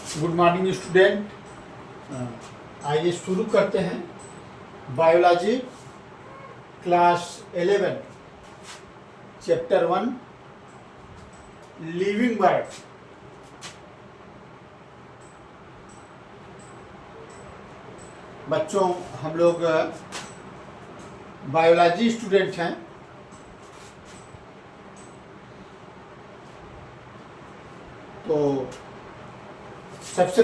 Good morning student. आइए शुरू करते हैं biology class 11 chapter 1 living bird. बच्चों, हम लोग बायोलॉजी स्टूडेंट हैं। तो सबसे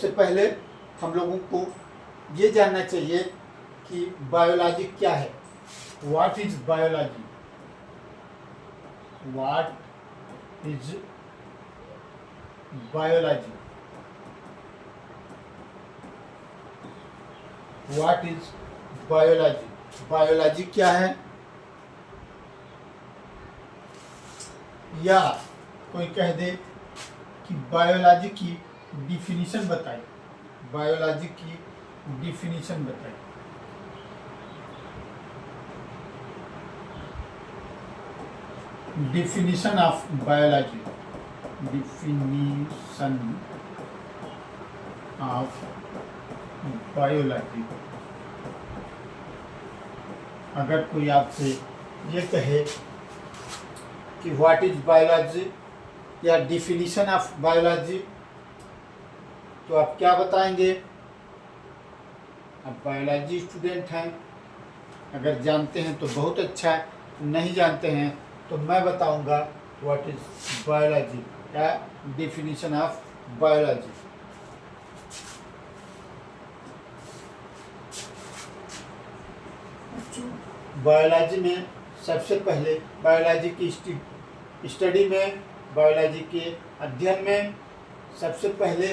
पहले हम लोगों को ये जानना चाहिए कि बायोलॉजी क्या है। What is biology? What is biology? What is biology? Biology क्या है? या कोई कह दे कि बायोलॉजी की डिफिनीशन बताइए। बायोलॉजी की डिफिनीशन बताइए। Definition of biology. Definition of biology. अगर कोई आपसे ये कहे कि व्हाट इज बायोलॉजी या डिफिनीशन ऑफ बायोलॉजी, तो आप क्या बताएंगे? आप बायोलॉजी स्टूडेंट हैं, अगर जानते हैं तो बहुत अच्छा है, नहीं जानते हैं तो मैं बताऊंगा व्हाट इज बायोलॉजी या डिफिनीशन ऑफ बायोलॉजी। बायोलॉजी में सबसे पहले बायोलॉजी की स्टडी में, बायोलॉजी के अध्ययन में सबसे पहले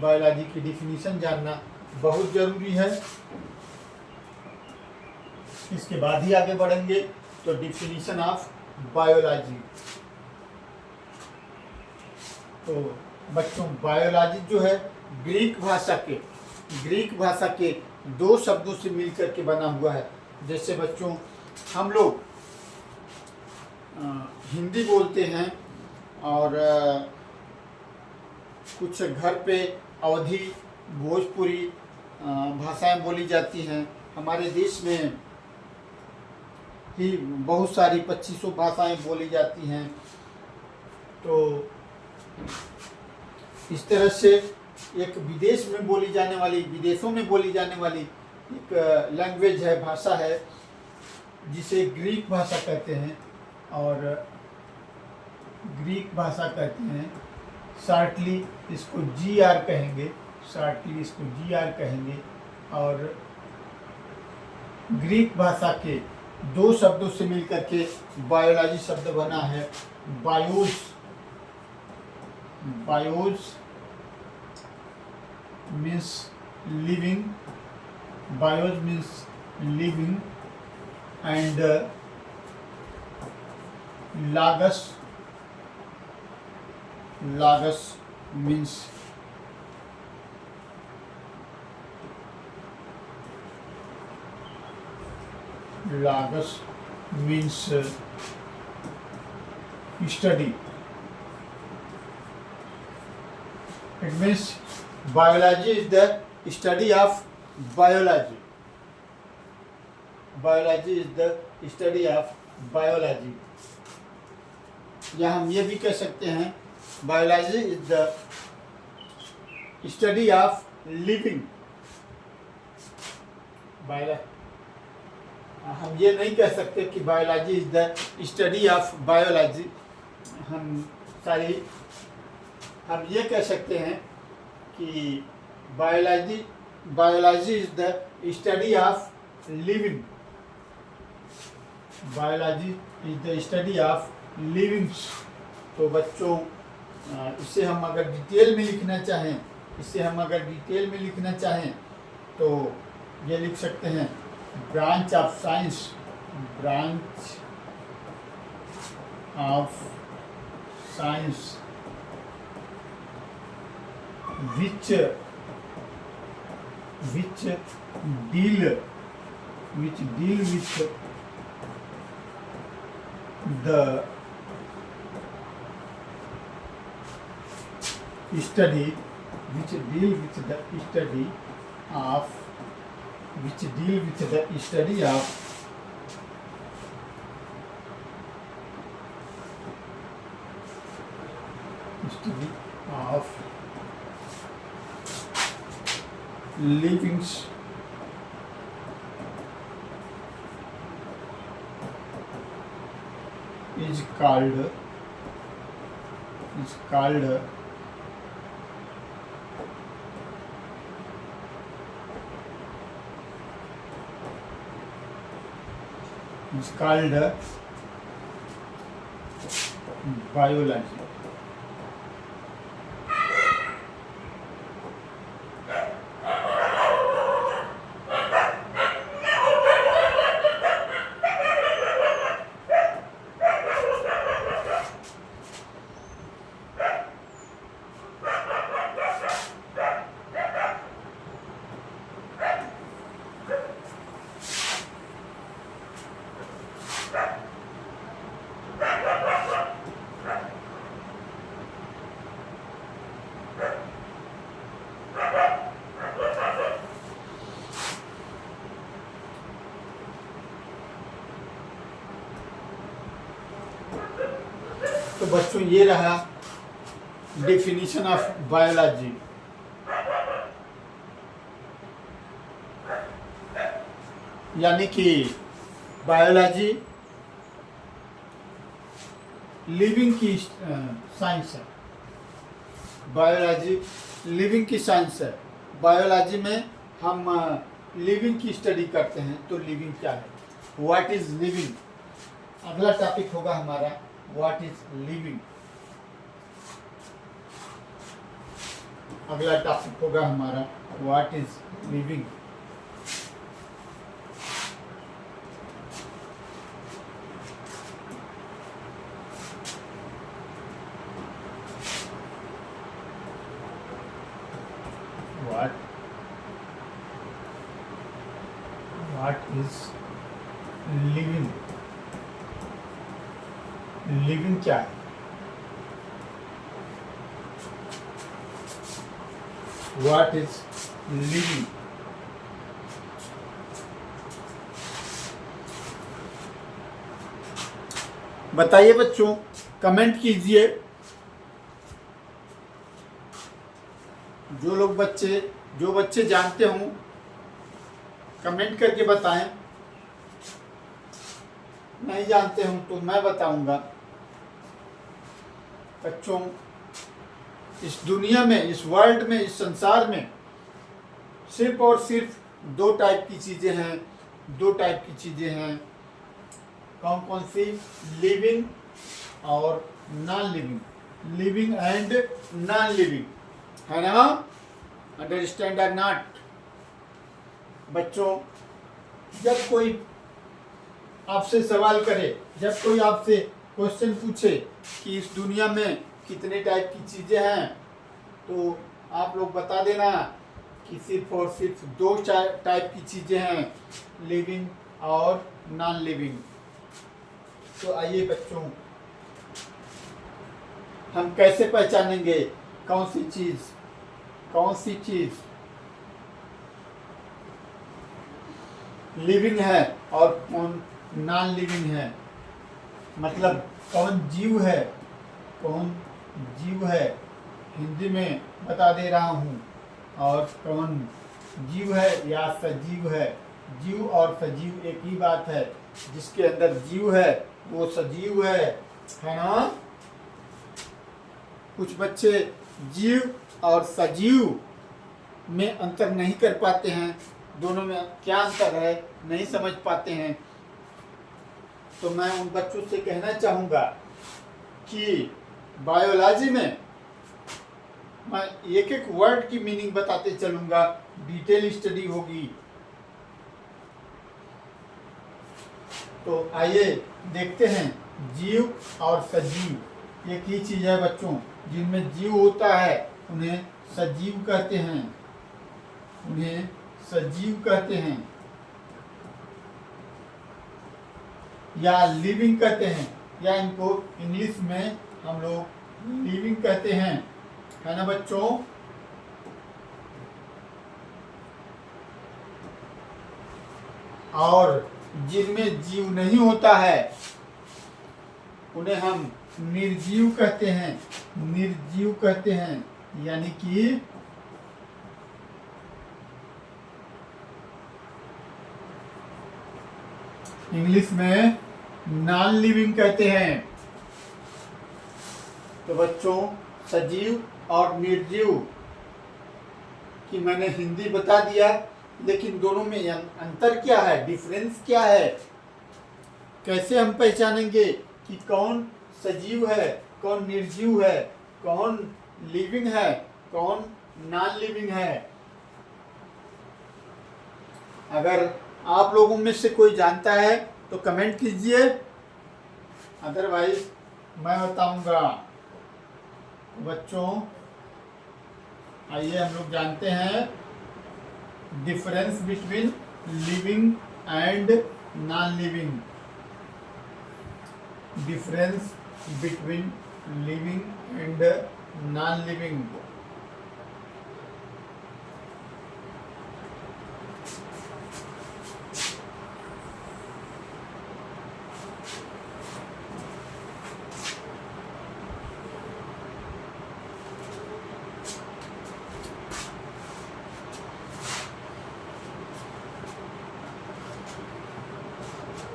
बायोलॉजी की डिफिनीशन जानना बहुत ज़रूरी है। इसके बाद ही आगे बढ़ेंगे। तो डिफिनीशन ऑफ बायोलॉजी। तो बच्चों, बायोलॉजी जो है ग्रीक भाषा के दो शब्दों से मिलकर के बना हुआ है। जैसे बच्चों, हम लोग हिंदी बोलते हैं और कुछ घर पे अवधी, भोजपुरी भाषाएं बोली जाती हैं। हमारे देश में ही बहुत सारी 2500 भाषाएं बोली जाती हैं। तो इस तरह से एक विदेश में बोली जाने वाली, विदेशों में बोली जाने वाली एक लैंग्वेज है, भाषा है, जिसे ग्रीक भाषा कहते हैं। और ग्रीक भाषा कहते हैं, शॉर्टली इसको GR कहेंगे, शॉर्टली इसको GR कहेंगे। और ग्रीक भाषा के दो शब्दों से मिलकर के बायोलॉजी शब्द बना है। BIOS, BIOS means living, BIOS means living, and लागस, लागस means study. It means biology is the study of biology. Biology is the study of biology. या हम ये भी कह सकते हैं biology is the study of living. हम ये नहीं कह सकते कि biology is the study of biology. हम ये कह सकते हैं कि biology is the study of living. Biology is the study of livings. तो बच्चों, इसे हम अगर डिटेल में लिखना चाहें, तो ये लिख सकते हैं branch of science, branch of science which deal with the study which deal with the study of which deal with the study of study of livings is called biology. तो बच्चों ये रहा डेफिनेशन ऑफ बायोलॉजी। यानी कि biology living की science है। Biology living की science है। बायोलॉजी में हम लिविंग की स्टडी करते हैं। तो लिविंग क्या है, व्हाट इज लिविंग, अगला टॉपिक होगा हमारा व्हाट इज लिविंग। अगला टॉपिक होगा हमारा what is living. What is living? Living क्या है? What is living? बताइए बच्चों, कमेंट कीजिए। जो बच्चे जानते हों कमेंट करके बताएं। नहीं जानते हूं तो मैं बताऊंगा। बच्चों, इस दुनिया में, इस वर्ल्ड में, इस संसार में सिर्फ और सिर्फ दो टाइप की चीजें हैं। कौन कौन सी? लिविंग और non living. Living and non living, है ना? अंडरस्टैंड और नॉट? बच्चों, जब कोई आपसे सवाल करे, जब कोई आपसे क्वेश्चन पूछे कि इस दुनिया में कितने टाइप की चीज़ें हैं, तो आप लोग बता देना कि सिर्फ और सिर्फ दो टाइप की चीज़ें हैं, लिविंग और नॉन लिविंग। तो आइए बच्चों, हम कैसे पहचानेंगे कौन सी चीज़ लिविंग है और कौन नॉन लिविंग है? मतलब कौन जीव है, हिंदी में बता दे रहा हूँ, और कौन जीव है या सजीव है। जीव और सजीव एक ही बात है। जिसके अंदर जीव है वो सजीव है ना? कुछ बच्चे जीव और सजीव में अंतर नहीं कर पाते हैं। दोनों में क्या अंतर है नहीं समझ पाते हैं। तो मैं उन बच्चों से कहना चाहूँगा कि बायोलॉजी में मैं एक एक वर्ड की मीनिंग बताते चलूँगा, डिटेल स्टडी होगी। तो आइए देखते हैं, जीव और सजीव एक ही चीज़ है बच्चों। जिनमें जीव होता है उन्हें सजीव कहते हैं, या लिविंग कहते हैं, या इनको इंग्लिश में हम लोग लिविंग कहते हैं। है ना बच्चों। और जिनमें जीव नहीं होता है उन्हें हम निर्जीव कहते हैं, निर्जीव कहते हैं, यानी कि इंग्लिश में नॉन लिविंग कहते हैं। तो बच्चों सजीव और निर्जीव की मैंने हिंदी बता दिया, लेकिन दोनों में अंतर क्या है, डिफरेंस क्या है, कैसे हम पहचानेंगे कि कौन सजीव है, कौन निर्जीव है, कौन लिविंग है, कौन नॉन लिविंग है। अगर आप लोगों में से कोई जानता है तो कमेंट कीजिए, अदरवाइज मैं बताऊंगा। बच्चों आइए हम लोग जानते हैं difference between living and non living. Difference between living and non living.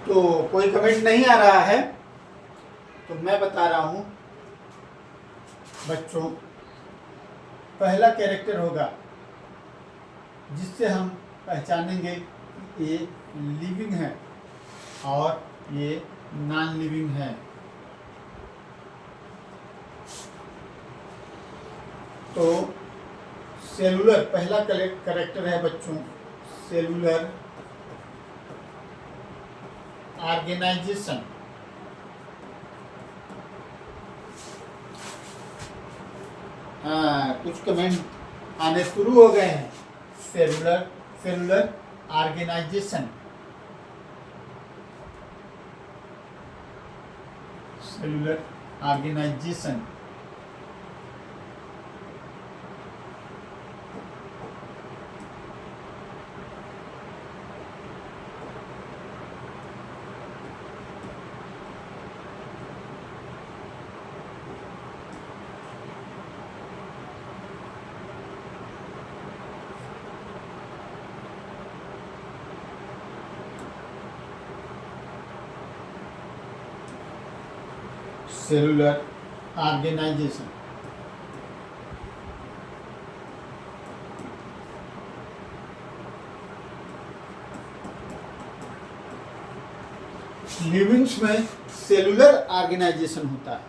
तो कोई कमेंट नहीं आ रहा है तो मैं बता रहा हूं बच्चों। पहला कैरेक्टर होगा जिससे हम पहचानेंगे कि ये लिविंग है और ये नॉन लिविंग है। तो सेलुलर पहला कैरेक्टर है बच्चों, सेलुलर ऑर्गेनाइजेशन। हाँ, कुछ कमेंट आने शुरू हो गए हैं। Cellular organisation, cellular organisation. Cellular organisation. Livings में सेलुलर ऑर्गेनाइजेशन होता है,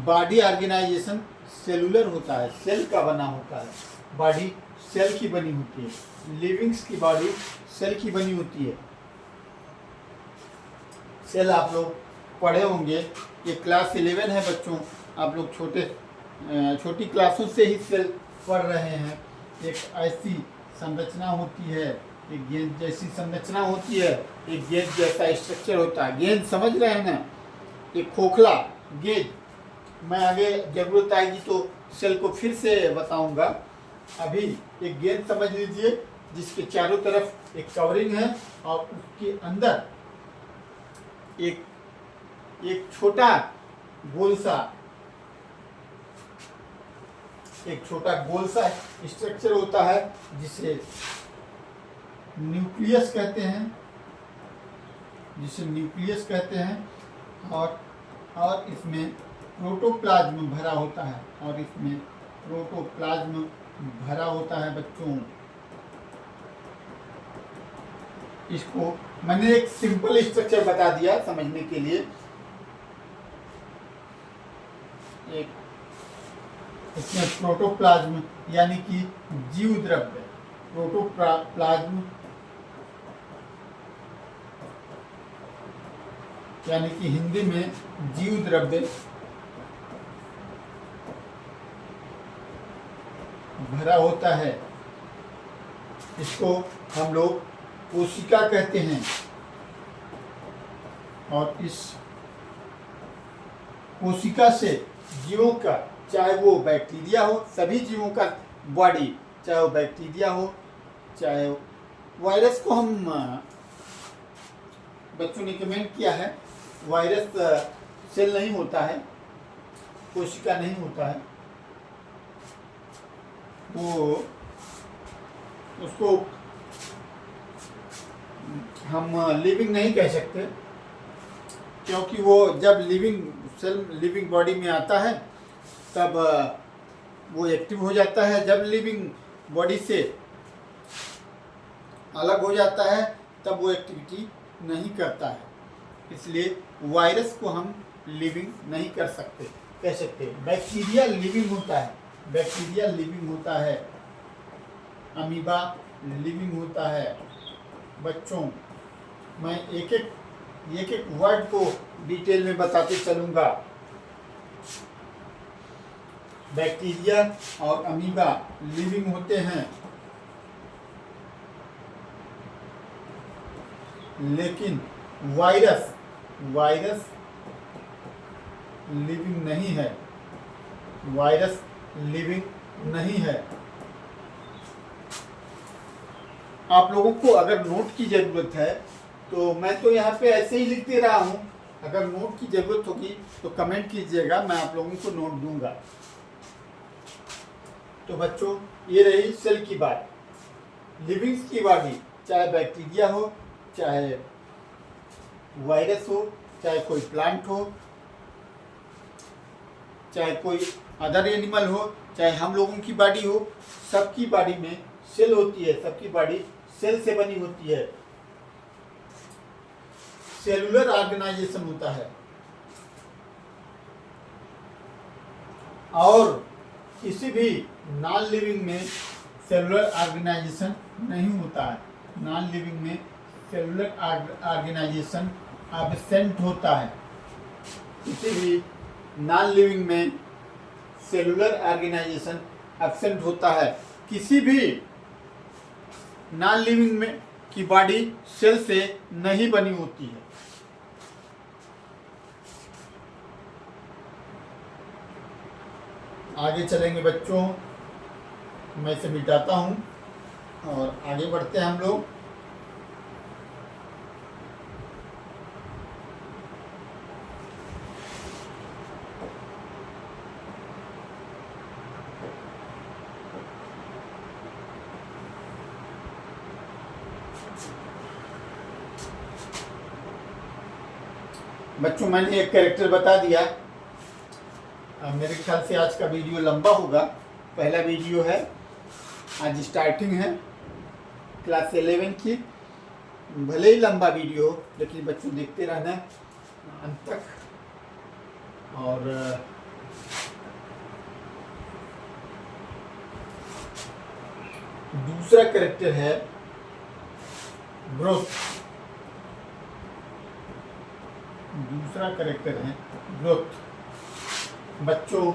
बॉडी ऑर्गेनाइजेशन सेलुलर होता है, सेल का बना होता है, बॉडी सेल की बनी होती है। लिविंग्स की बॉडी सेल की बनी होती है। सेल आप लोग पढ़े होंगे, ये क्लास 11 है बच्चों, आप लोग छोटी क्लासों से ही सेल पढ़ रहे हैं। एक ऐसी संरचना होती है, एक गेंद जैसी संरचना होती है, एक गेंद जैसा स्ट्रक्चर होता है। गेंद समझ रहे हैं ना, एक खोखला गेंद। मैं आगे जरूरत आएगी तो सेल को फिर से बताऊंगा। अभी एक गेंद समझ लीजिए जिसके चारों तरफ एक कवरिंग है और उसके अंदर एक छोटा गोल सा स्ट्रक्चर होता है जिसे न्यूक्लियस कहते हैं, और इसमें प्रोटोप्लाज्म भरा होता है बच्चों। इसको मैंने एक सिंपल स्ट्रक्चर बता दिया समझने के लिए। एक इसमें प्रोटोप्लाज्म यानी कि जीव द्रव्य, प्रोटोप्लाज्म यानी कि हिंदी में जीव द्रव्य भरा होता है। इसको हम लोग कोशिका कहते हैं, और इस कोशिका से जीवों का, चाहे वो बैक्टीरिया हो, सभी जीवों का बॉडी, चाहे वो बैक्टीरिया हो चाहे वायरस को हम बच्चों ने कमेंट किया है, वायरस सेल नहीं होता है, कोशिका नहीं होता है, वो उसको हम लिविंग नहीं कह सकते, क्योंकि वो जब लिविंग सेल लिविंग बॉडी में आता है तब वो एक्टिव हो जाता है, जब लिविंग बॉडी से अलग हो जाता है तब वो एक्टिविटी नहीं करता है। इसलिए वायरस को हम लिविंग नहीं कह सकते। बैक्टीरिया लिविंग होता है, बैक्टीरिया लिविंग होता है, अमीबा लिविंग होता है। बच्चों, मैं एक एक वर्ड को डिटेल में बताते चलूँगा। बैक्टीरिया और अमीबा लिविंग होते हैं, लेकिन वायरस लिविंग नहीं है, वायरस लिविंग नहीं है। आप लोगों को अगर नोट की ज़रूरत है तो मैं तो यहाँ पे ऐसे ही लिख दे रहा हूँ, अगर नोट की ज़रूरत होगी तो कमेंट कीजिएगा, मैं आप लोगों को नोट दूंगा। तो बच्चों, ये रही सेल की बात। लिविंग्स की बॉडी, चाहे बैक्टीरिया हो, चाहे वायरस हो, चाहे कोई प्लांट हो, चाहे कोई अदर एनिमल हो, चाहे हम लोगों की बॉडी हो, सबकी बॉडी में सेल होती है, सबकी बॉडी सेल से बनी होती है। सेलुलर ऑर्गेनाइजेशन होता है, और किसी भी नॉन लिविंग में सेलुलर ऑर्गेनाइजेशन नहीं होता है। नॉन लिविंग में सेलुलर ऑर्गेनाइजेशन एब्सेंट होता है। किसी भी नॉन लिविंग में सेलुलर ऑर्गेनाइजेशन एब्सेंट होता है। किसी भी नॉन लिविंग में की बॉडी सेल से नहीं बनी होती है। आगे चलेंगे बच्चों, मैं इसे मिटाता हूँ और आगे बढ़ते हैं हम लोग। बच्चों, मैंने एक कैरेक्टर बता दिया। मेरे ख्याल से आज का वीडियो लंबा होगा, पहला वीडियो है, आज स्टार्टिंग है क्लास 11 की। भले ही लंबा वीडियो हो, लेकिन बच्चों देखते रहना अंत तक। और दूसरा कैरेक्टर है ग्रोथ। दूसरा कैरेक्टर है ग्रोथ। बच्चों,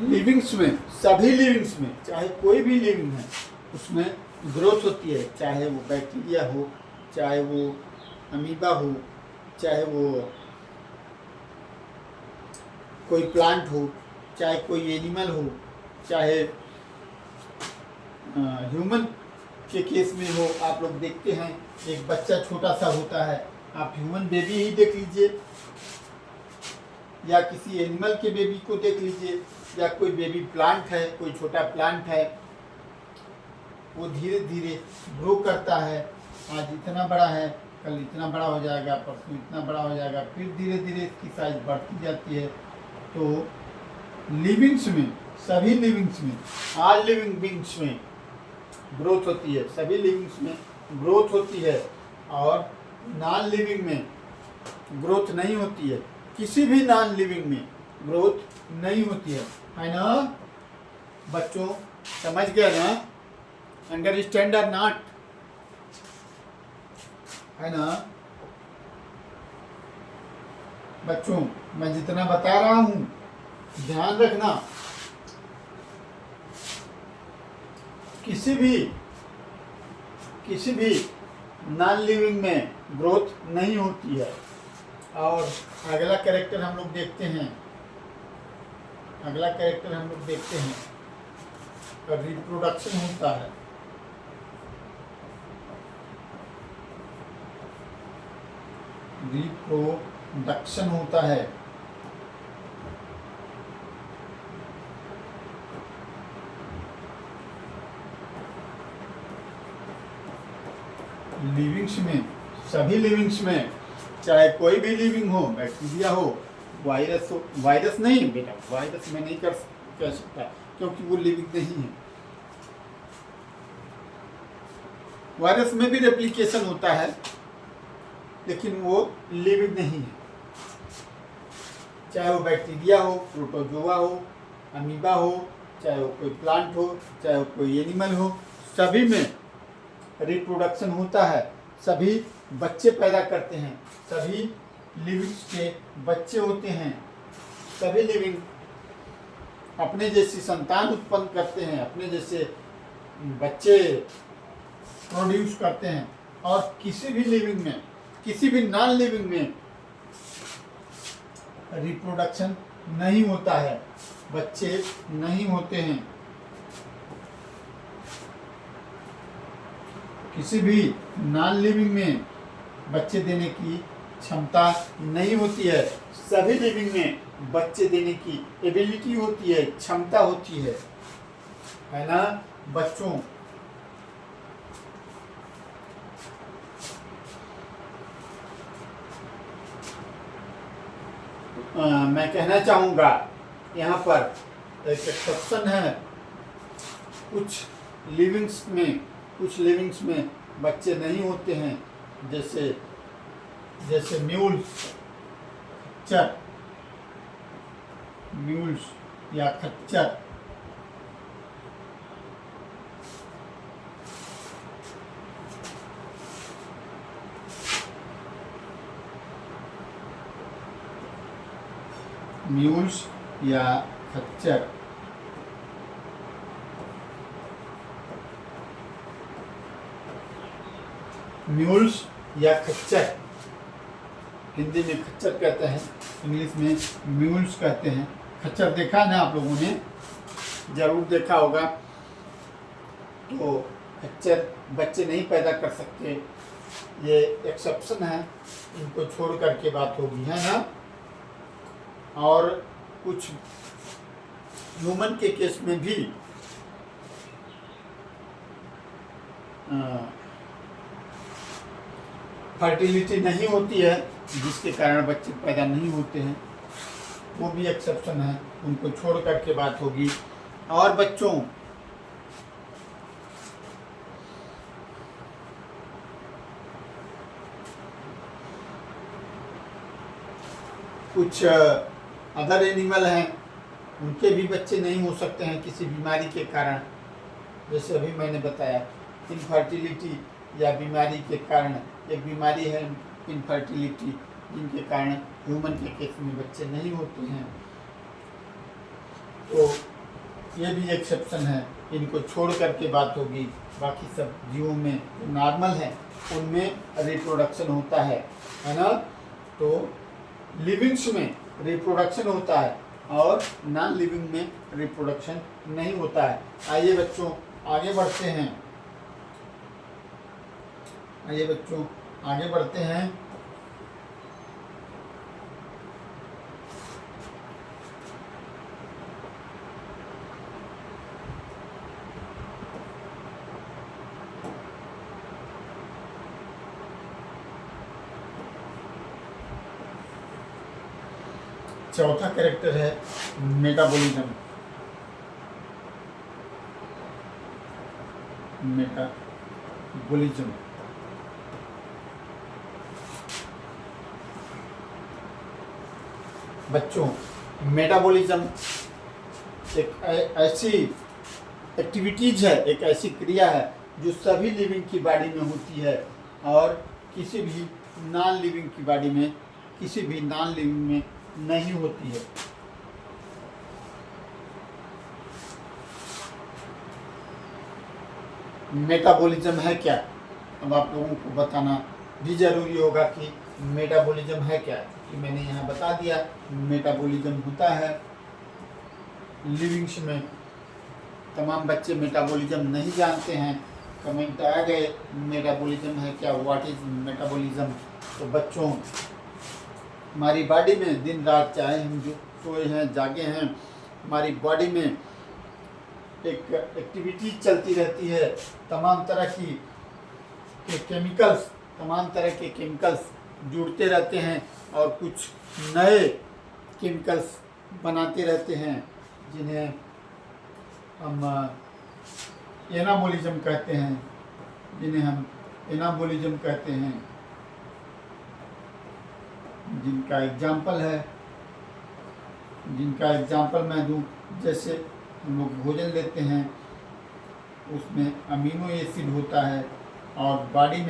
लिविंग्स में, सभी लिविंग्स में, चाहे कोई भी लिविंग है, उसमें ग्रोथ होती है। चाहे वो बैक्टीरिया हो, चाहे वो अमीबा हो, चाहे वो कोई प्लांट हो, चाहे कोई एनिमल हो, चाहे ह्यूमन के केस में हो। आप लोग देखते हैं एक बच्चा छोटा सा होता है, आप ह्यूमन बेबी ही देख लीजिए, या किसी एनिमल के बेबी को देख लीजिए, या कोई बेबी प्लांट है, कोई छोटा प्लांट है, वो धीरे धीरे ग्रो करता है। आज इतना बड़ा है, कल इतना बड़ा हो जाएगा, परसों इतना बड़ा हो जाएगा, फिर धीरे धीरे इसकी साइज बढ़ती जाती है। तो लिविंग्स में, सभी लिविंग्स में, ऑल लिविंग बीइंग्स में ग्रोथ होती है, सभी लिविंग्स में ग्रोथ होती है, और नॉन लिविंग में ग्रोथ नहीं होती है। किसी भी नॉन लिविंग में ग्रोथ नहीं होती है ना बच्चों? समझ गए ना? अंडरस्टैंड और नॉट, है ना बच्चों? मैं जितना बता रहा हूँ ध्यान रखना। किसी भी नॉन लिविंग में ग्रोथ नहीं होती है। और अगला कैरेक्टर हम लोग देखते हैं, रिप्रोडक्शन होता है। रिप्रोडक्शन होता है। लिविंग्स में, सभी लिविंग्स में, चाहे कोई भी लिविंग हो, बैक्टीरिया हो, वायरस हो, वायरस नहीं बेटा, वायरस में नहीं कह सकता क्योंकि वो लिविंग नहीं है। वायरस में भी रेप्लिकेशन होता है लेकिन वो लिविंग नहीं है। चाहे वो बैक्टीरिया हो, प्रोटोजोआ हो, अमीबा हो, चाहे वो कोई प्लांट हो, चाहे वो कोई एनिमल हो, सभी में रिप्रोडक्शन होता है। सभी बच्चे पैदा करते हैं, सभी लिविंग्स के बच्चे होते हैं, सभी लिविंग अपने जैसी संतान उत्पन्न करते हैं, अपने जैसे बच्चे प्रोड्यूस करते हैं। और किसी भी लिविंग में, किसी भी नॉन लिविंग में रिप्रोडक्शन नहीं होता है, बच्चे नहीं होते हैं। किसी भी नॉन लिविंग में बच्चे देने की क्षमता नहीं होती है। सभी लिविंग में बच्चे देने की एबिलिटी होती है, क्षमता होती है ना बच्चों। मैं कहना चाहूँगा यहाँ पर एक एक्सेप्शन है। कुछ लिविंग्स में बच्चे नहीं होते हैं, जैसे म्यूल्स या खच्चर। म्यूल्स या खच्चर म्यूल्स या खच्चर, हिंदी में खच्चर कहते हैं, इंग्लिश में म्यूल्स कहते हैं। खच्चर देखा ना आप लोगों ने, जरूर देखा होगा। तो खच्चर बच्चे नहीं पैदा कर सकते, ये एक्सेप्शन है, इनको छोड़ करके बात होगी, है ना। और कुछ ह्यूमन के केस में भी फर्टिलिटी नहीं होती है, जिसके कारण बच्चे पैदा नहीं होते हैं, वो भी एक्सेप्शन है, उनको छोड़ करके बात होगी। और बच्चों, कुछ अदर एनिमल हैं, उनके भी बच्चे नहीं हो सकते हैं किसी बीमारी के कारण। जैसे अभी मैंने बताया, इनफर्टिलिटी या बीमारी के कारण, एक बीमारी है इनफर्टिलिटी, जिनके कारण ह्यूमन के केस में बच्चे नहीं होते हैं। तो ये भी एक्सेप्शन है, इनको छोड़ करके बात होगी। बाकी सब जीवों में जो नॉर्मल है उनमें रिप्रोडक्शन होता है ना। तो लिविंग्स में रिप्रोडक्शन होता है और नॉन लिविंग में रिप्रोडक्शन नहीं होता है। आइए बच्चों आगे बढ़ते हैं। चौथा कैरेक्टर है मेटाबॉलिज्म। बच्चों, मेटाबॉलिज्म एक ऐसी एक्टिविटीज है, एक ऐसी क्रिया है जो सभी लिविंग की बॉडी में होती है और किसी भी नॉन लिविंग की बॉडी में, किसी भी नॉन लिविंग में नहीं होती है। मेटाबॉलिज्म है क्या? अब आप लोगों को बताना भी ज़रूरी होगा कि मेटाबॉलिज्म है क्या, कि मैंने यहाँ बता दिया मेटाबॉलिज्म होता है लिविंग्स में। तमाम बच्चे मेटाबॉलिज्म नहीं जानते हैं, कमेंट आ गए मेटाबॉलिज्म है क्या, व्हाट इज मेटाबॉलिज्म। तो बच्चों, हमारी बॉडी में दिन रात चाहे हम जो सोए हैं जागे हैं, हमारी बॉडी में एक एक्टिविटी चलती रहती है। तमाम तरह के केमिकल्स जुड़ते रहते हैं और कुछ नए केमिकल्स बनाते रहते हैं, जिन्हें हम एनाबॉलिज्म कहते हैं, जिनका एग्जाम्पल मैं दूं, जैसे हम लोग भोजन लेते हैं उसमें अमीनो एसिड होता है और बॉडी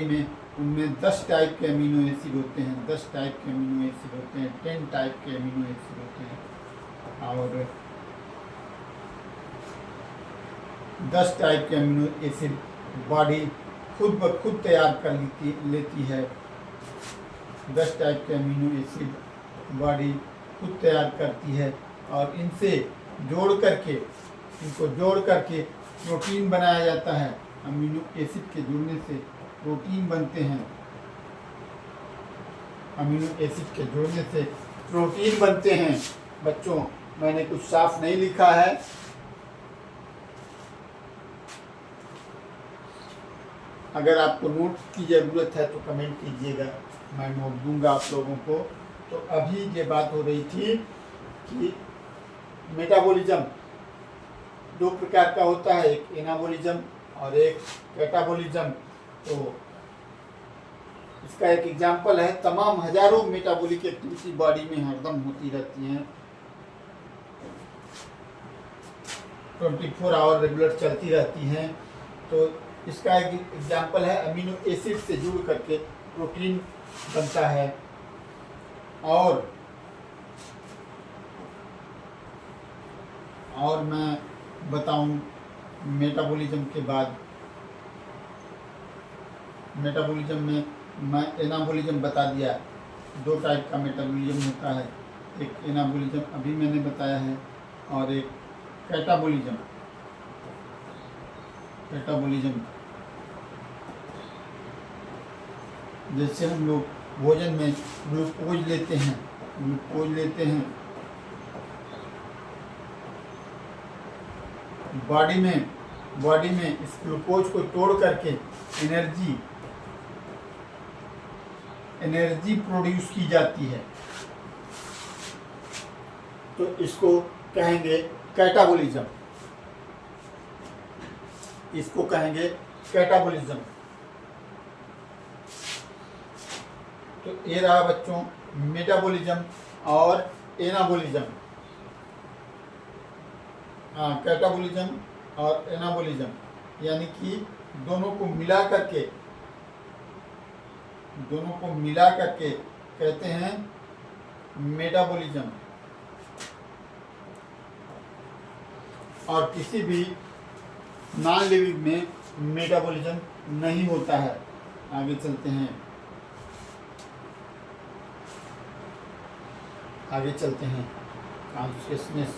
में उनमें 10 टाइप के अमीनो एसिड होते हैं, 10 टाइप के अमीनो एसिड होते हैं, 10 टाइप के अमीनो एसिड होते हैं और 10 टाइप के अमीनो एसिड बॉडी खुद ब खुद तैयार कर लेती है। 10 टाइप के अमीनो एसिड बॉडी खुद तैयार करती है और इनको जोड़ करके प्रोटीन बनाया जाता है। अमीनो एसिड के जुड़ने से प्रोटीन बनते हैं, अमीनो एसिड के जुड़ने से प्रोटीन बनते हैं। बच्चों, मैंने कुछ साफ नहीं लिखा है, अगर आपको नोट की ज़रूरत है तो कमेंट कीजिएगा, मैं नोट दूंगा आप लोगों को। तो अभी ये बात हो रही थी कि मेटाबॉलिज्म 2 प्रकार का होता है, एक एनाबॉलिज्म और एक कैटाबॉलिज्म। तो इसका एक एग्जाम्पल है, तमाम हजारों मेटाबॉलिक एक्टिविटी बॉडी में हरदम होती रहती हैं, 24 आवर रेगुलर चलती रहती हैं। तो इसका एक एग्जाम्पल है, अमीनो एसिड से जुड़ करके प्रोटीन बनता है। और मैं बताऊं मेटाबॉलिज्म के बाद, मेटाबॉलिज्म में मैं एनाबॉलिज्म बता दिया, 2 टाइप का मेटाबॉलिज्म होता है, एक एनाबॉलिज्म अभी मैंने बताया है और एक कैटाबॉलिज्म। जैसे हम लोग भोजन में ग्लूकोज लेते हैं, बॉडी में इस ग्लूकोज को तोड़ करके एनर्जी प्रोड्यूस की जाती है, तो इसको कहेंगे कैटाबॉलिज्म। तो ये रहा बच्चों मेटाबॉलिज्म और एनाबॉलिज्म, कैटाबॉलिज्म और एनाबॉलिज्म, यानी कि दोनों को मिला करके कहते हैं मेटाबॉलिज्म। और किसी भी नॉन लिविंग में मेटाबॉलिज्म नहीं होता है। आगे चलते हैं कॉन्शियसनेस।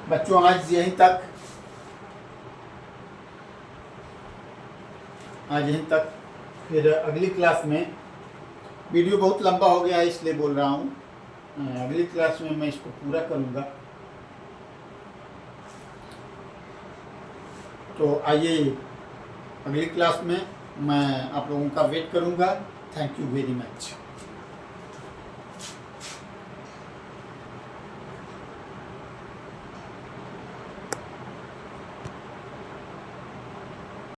बच्चों, आज यहीं तक, फिर अगली क्लास में, वीडियो बहुत लंबा हो गया है इसलिए बोल रहा हूँ, अगली क्लास में मैं इसको पूरा करूँगा। तो आइए अगली क्लास में मैं आप लोगों का वेट करूँगा। Thank you very much.